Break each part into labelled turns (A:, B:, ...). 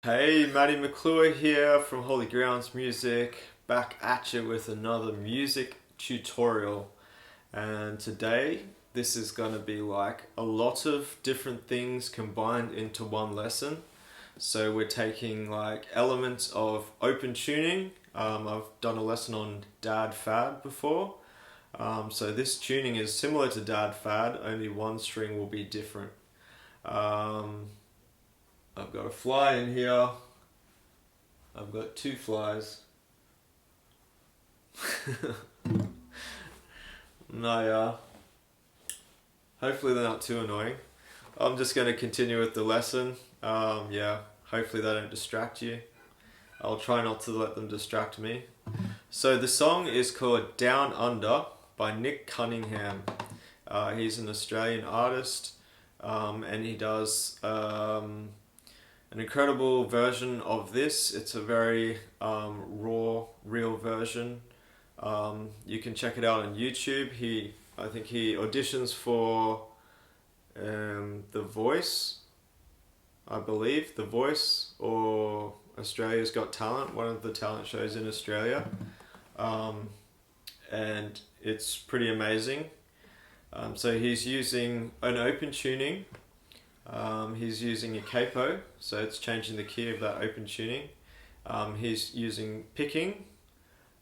A: Hey, Matty McClure here from Holy Grounds Music, back at you with another music tutorial. And today, this is going to be like a lot of different things combined into one lesson. So we're taking like elements of open tuning. I've done a lesson on Dad Fad before. So this tuning is similar to Dad Fad, only one string will be different. I've got a fly in here. I've got two flies. No, yeah. Hopefully they're not too annoying. I'm just going to continue with the lesson. Yeah, hopefully they don't distract you. I'll try not to let them distract me. So the song is called Down Under by Nick Cunningham. He's an Australian artist, and he does an incredible version of this. It's a very raw, real version. You can check it out on YouTube. I think he auditions for The Voice, I believe, The Voice or Australia's Got Talent, one of the talent shows in Australia. And it's pretty amazing. So he's using an open tuning. He's using a capo, so it's changing the key of that open tuning. He's using picking,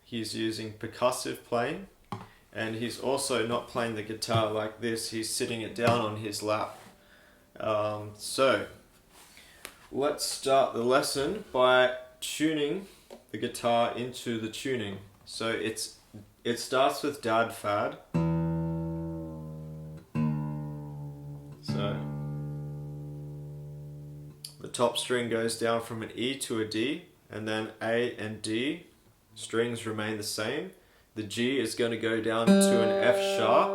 A: he's using percussive playing, and he's also not playing the guitar like this, he's sitting it down on his lap. So let's start the lesson by tuning the guitar into the tuning. So it starts with Dad Fad. So the top string goes down from an E to a D, and then A and D strings remain the same. The G is going to go down to an F sharp.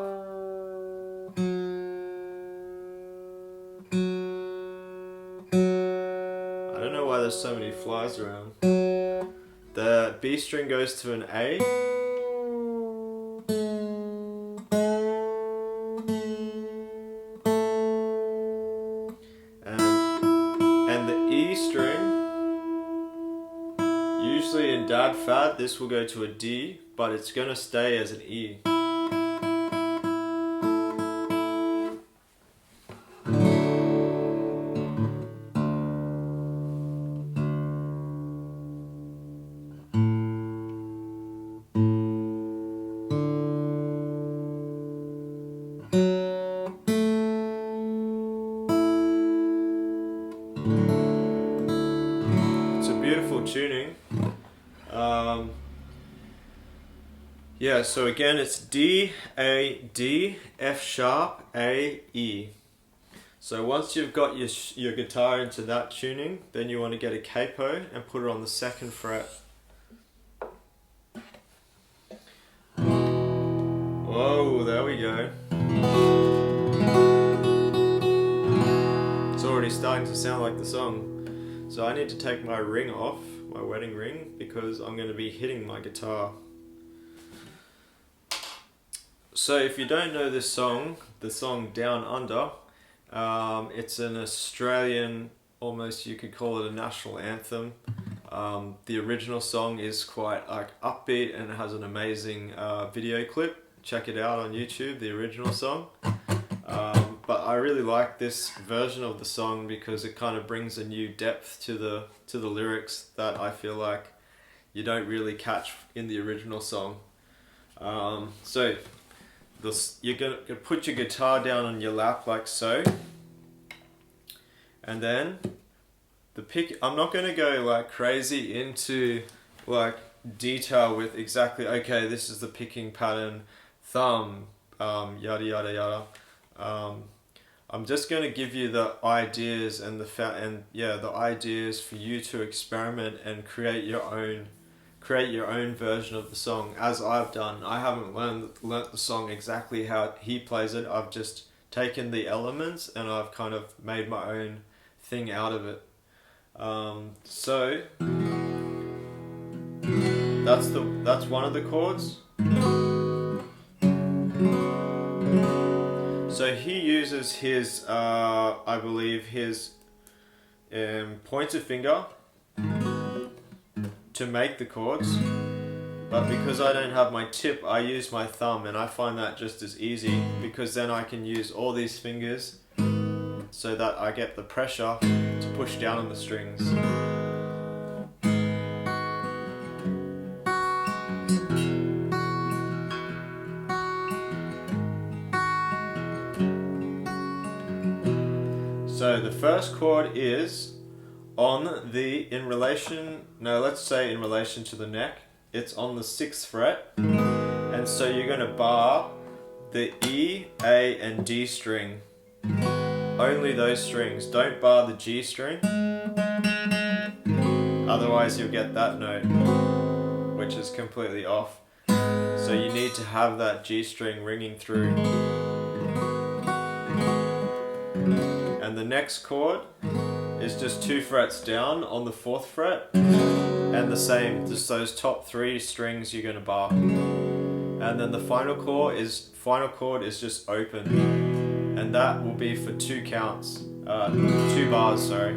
A: I don't know why there's so many flies around. The B string goes to an A. And the E string, usually in Dad Fad, this will go to a D, but it's going to stay as an E. It's a beautiful tuning. Yeah, so again it's D, A, D, F sharp, A, E. So once you've got your guitar into that tuning, then you want to get a capo and put it on the 2nd fret. Whoa, there we go. It's already starting to sound like the song. So I need to take my ring off, my wedding ring, because I'm going to be hitting my guitar. So if you don't know this song, the song Down Under, it's an Australian, almost you could call it a national anthem. The original song is quite like upbeat and it has an amazing video clip. Check it out on YouTube, the original song. But I really like this version of the song because it kind of brings a new depth to the lyrics that I feel like you don't really catch in the original song. So you're gonna put your guitar down on your lap like so, and then the pick. I'm not gonna go like crazy into like detail with exactly, okay, this is the picking pattern, thumb, yada yada yada. I'm just going to give you the ideas and the ideas for you to experiment and create your own version of the song, as I've done. I haven't learnt the song exactly how he plays it. I've just taken the elements and I've kind of made my own thing out of it. So that's one of the chords. So he uses his, I believe pointer finger to make the chords, but because I don't have my tip, I use my thumb, and I find that just as easy because then I can use all these fingers so that I get the pressure to push down on the strings. So the first chord is on the, let's say in relation to the neck, it's on the 6th fret. And so you're going to bar the E, A and D string. Only those strings. Don't bar the G string. Otherwise you'll get that note, which is completely off. So you need to have that G string ringing through. And the next chord is just 2 frets down on the 4th fret, and the same, just those top 3 strings you're going to bar. And then the final chord is just open, and that will be for 2 counts, 2 bars, sorry.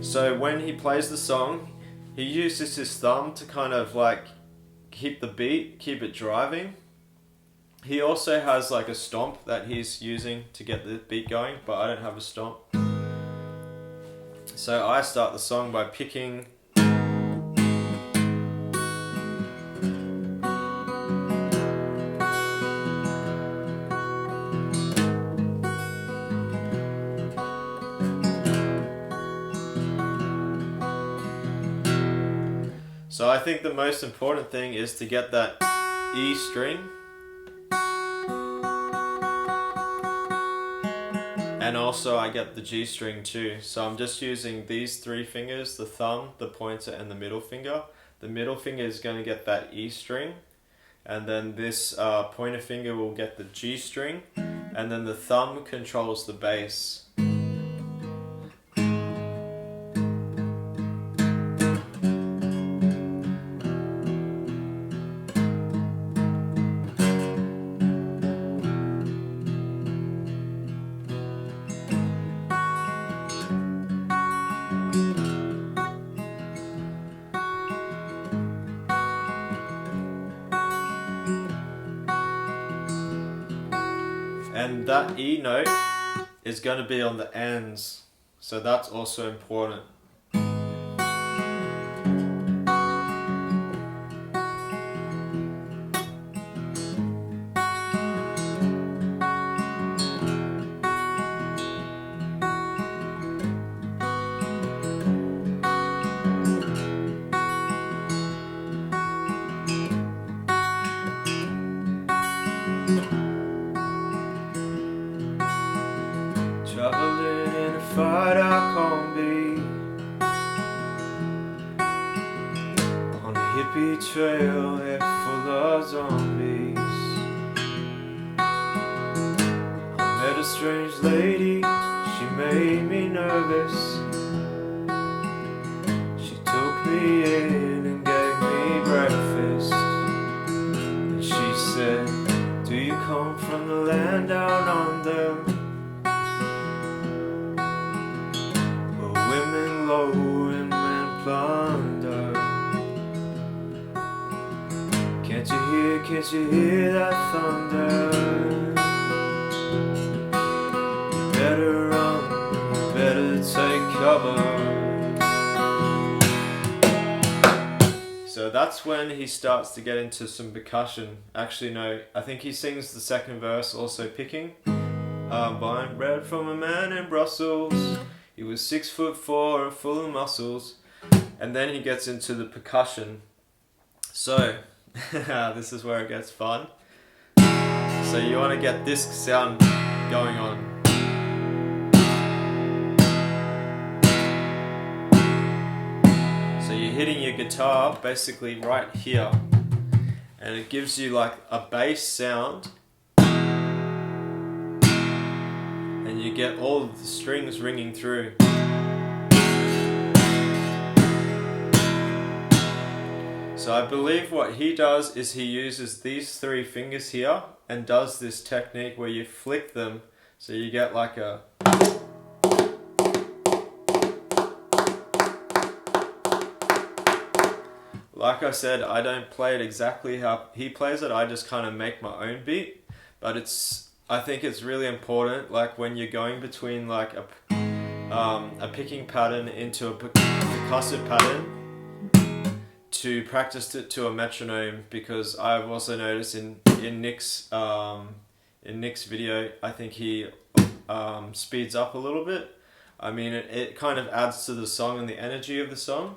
A: So when he plays the song, he uses his thumb to kind of like keep the beat, keep it driving. He also has like a stomp that he's using to get the beat going, but I don't have a stomp. So I start the song by picking So I think the most important thing is to get that E string. And also I get the G string too. So I'm just using these 3 fingers, the thumb, the pointer and the middle finger. The middle finger is going to get that E string. And then this pointer finger will get the G string. And then the thumb controls the bass. And that E note is going to be on the ends, so that's also important. Traveling in a fight I can't be, on a hippie trailhead full of zombies. I met a strange lady, she made me nervous. She took me in and gave me breakfast. And she said, do you come from the land down under? And men plunder. Can't you hear that thunder? You better run, you better take cover. So that's when he starts to get into some percussion. Actually no, I think he sings the second verse also picking. Buying bread from a man in Brussels. He was 6'4" and full of muscles. And then he gets into the percussion. So, this is where it gets fun. So you want to get this sound going on. So you're hitting your guitar basically right here. And it gives you like a bass sound. And you get all of the strings ringing through. So I believe what he does is he uses these 3 fingers here and does this technique where you flick them so you get like a... like I said, I don't play it exactly how he plays it. I just kind of make my own beat. But I think it's really important, like when you're going between like a picking pattern into a percussive pattern, to practice it to a metronome, because I've also noticed in Nick's video, I think he speeds up a little bit. I mean, it kind of adds to the song and the energy of the song.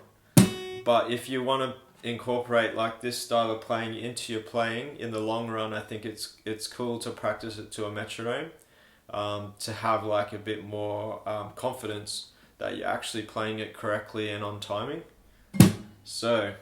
A: But if you want to incorporate like this style of playing into your playing in the long run, I think it's cool to practice it to a metronome, to have like a bit more confidence that you're actually playing it correctly and on timing. So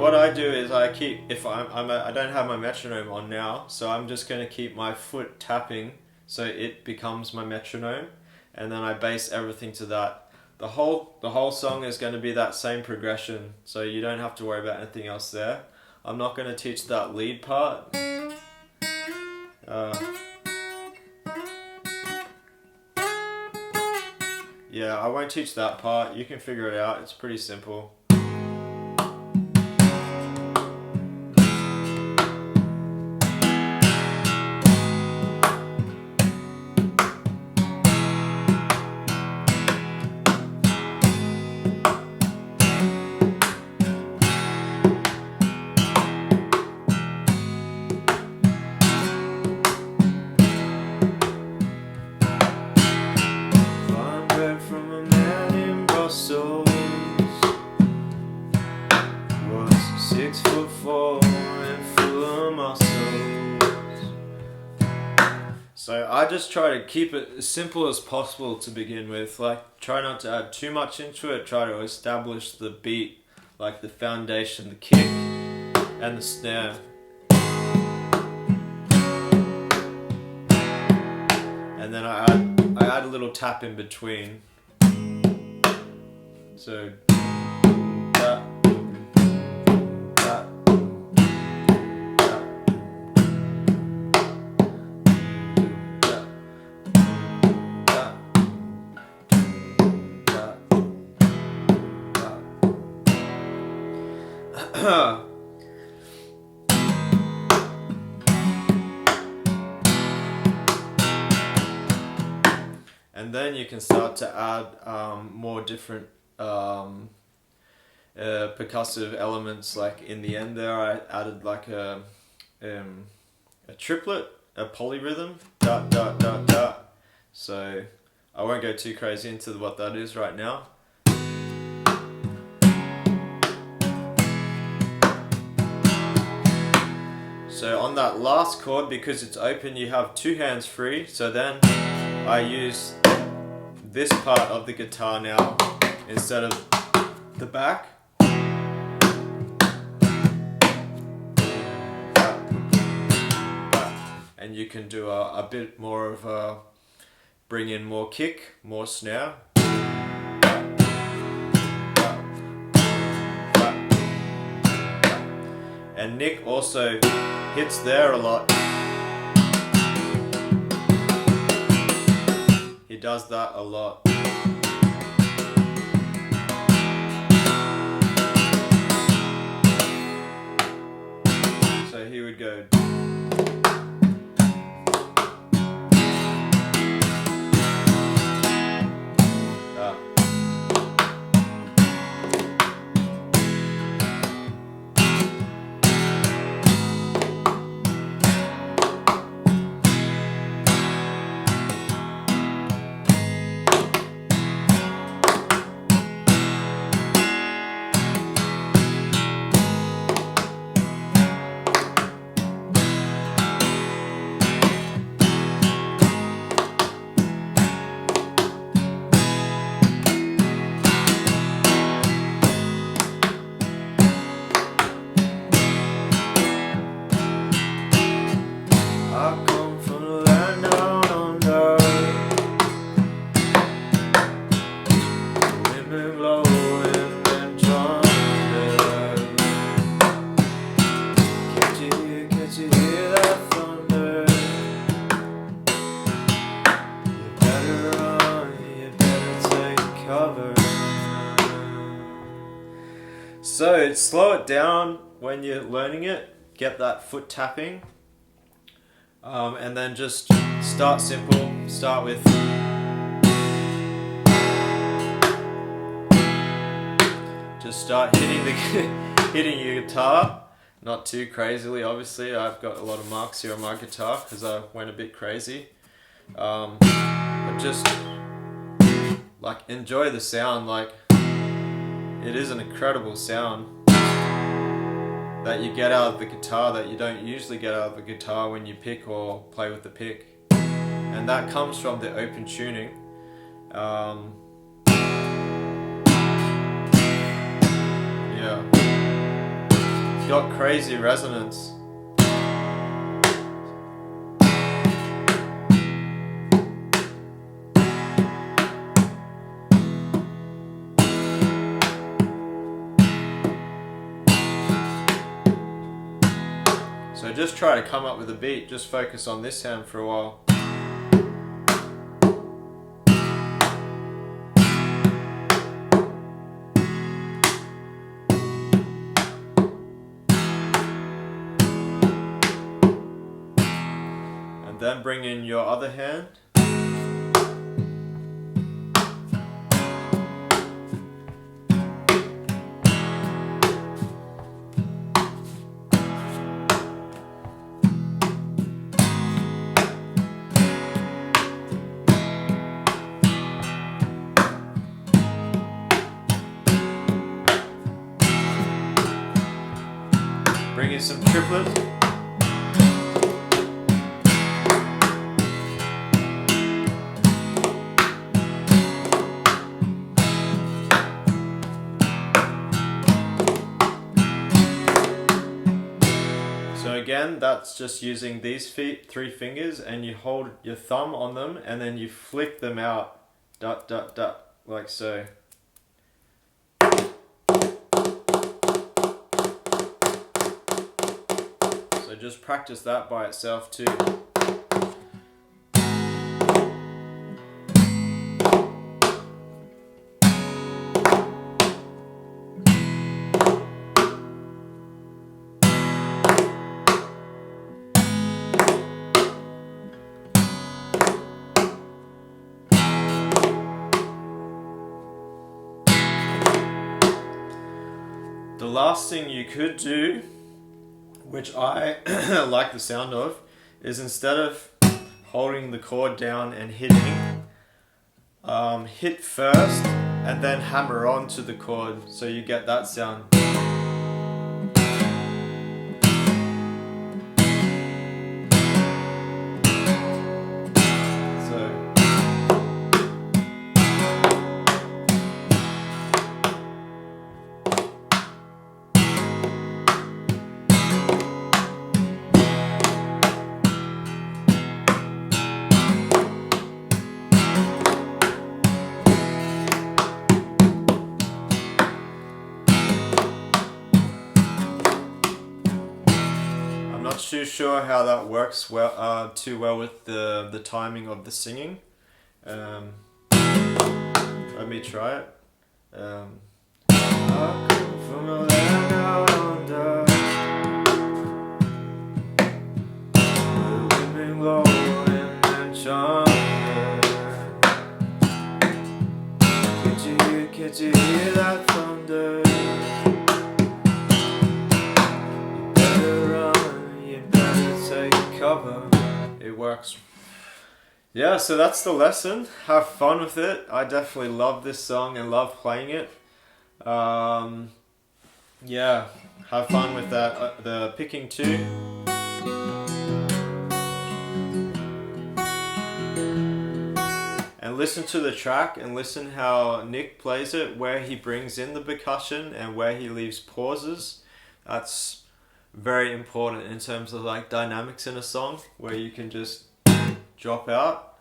A: what I do is I keep, if I don't have my metronome on now, so I'm just going to keep my foot tapping so it becomes my metronome, and then I base everything to that. The whole song is going to be that same progression, so you don't have to worry about anything else there. I'm not going to teach that lead part. Yeah, I won't teach that part. You can figure it out. It's pretty simple. Was 6'4" and full of muscles. So I just try to keep it as simple as possible to begin with. Like, try not to add too much into it. Try to establish the beat, like the foundation, the kick, and the snare. And then I add a little tap in between. So that. And then you can start to add more different percussive elements. Like in the end there, I added like a triplet, a polyrhythm, da da da da. So I won't go too crazy into what that is right now. So on that last chord, because it's open, you have two hands free. So then I use this part of the guitar now instead of the back. And you can do a bit more of a, bring in more kick, more snare. And Nick also hits there a lot. He does that a lot. So he would go. slow it down when you're learning it, get that foot tapping, and then just start simple, start with just start hitting the hitting your guitar, not too crazily obviously. I've got a lot of marks here on my guitar because I went a bit crazy, but just like enjoy the sound. Like, it is an incredible sound that you get out of the guitar that you don't usually get out of the guitar when you pick or play with the pick, and that comes from the open tuning. Yeah, it's got crazy resonance. So just try to come up with a beat, just focus on this hand for a while. And then bring in your other hand. Bring in some triplets. So again, that's just using these three fingers, and you hold your thumb on them and then you flick them out, dot, dot, dot, like so. So just practice that by itself too. The last thing you could do, which I like the sound of, is instead of holding the chord down and hitting, hit first and then hammer on to the chord, so you get that sound. Not too sure how that works too well with the timing of the singing. Let me try it. I come from a land out under, where women glow in their charm. Can't you hear that thunder? Cover. It works. Yeah, so that's the lesson. Have fun with it. I definitely love this song and love playing it. Yeah, have fun with that. The picking too. And listen to the track and listen how Nick plays it, where he brings in the percussion and where he leaves pauses. That's very important in terms of like dynamics in a song, where you can just drop out.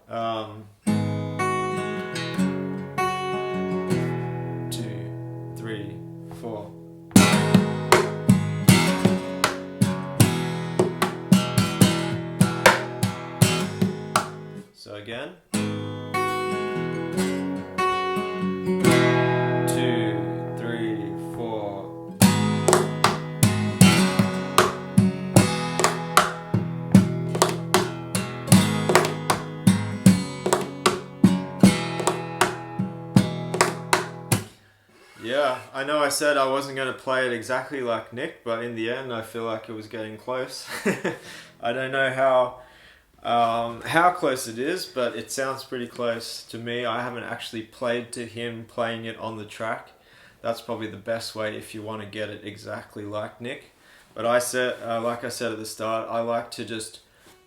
A: 2, 3, 4. So again. 2, 3, 4. I know I said I wasn't going to play it exactly like Nick, but in the end I feel like it was getting close. I don't know how close it is, but it sounds pretty close to me. I haven't actually played to him playing it on the track. That's probably the best way if you want to get it exactly like Nick. But like I said at the start, I like to just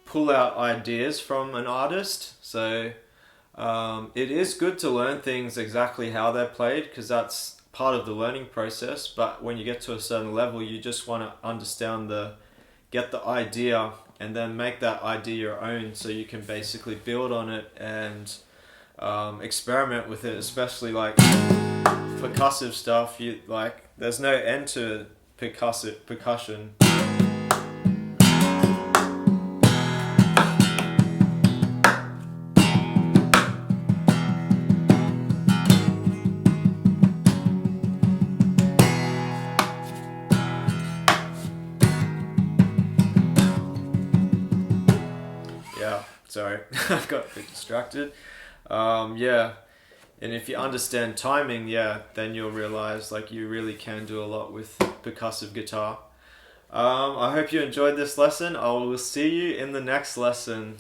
A: pull out ideas from an artist. So it is good to learn things exactly how they're played, because that's part of the learning process. But when you get to a certain level, you just want to get the idea and then make that idea your own, so you can basically build on it and experiment with it, especially like percussive stuff. There's no end to percussion. Yeah, sorry, I got a bit distracted. Yeah, and if you understand timing, yeah, then you'll realize like you really can do a lot with percussive guitar. I hope you enjoyed this lesson. I will see you in the next lesson.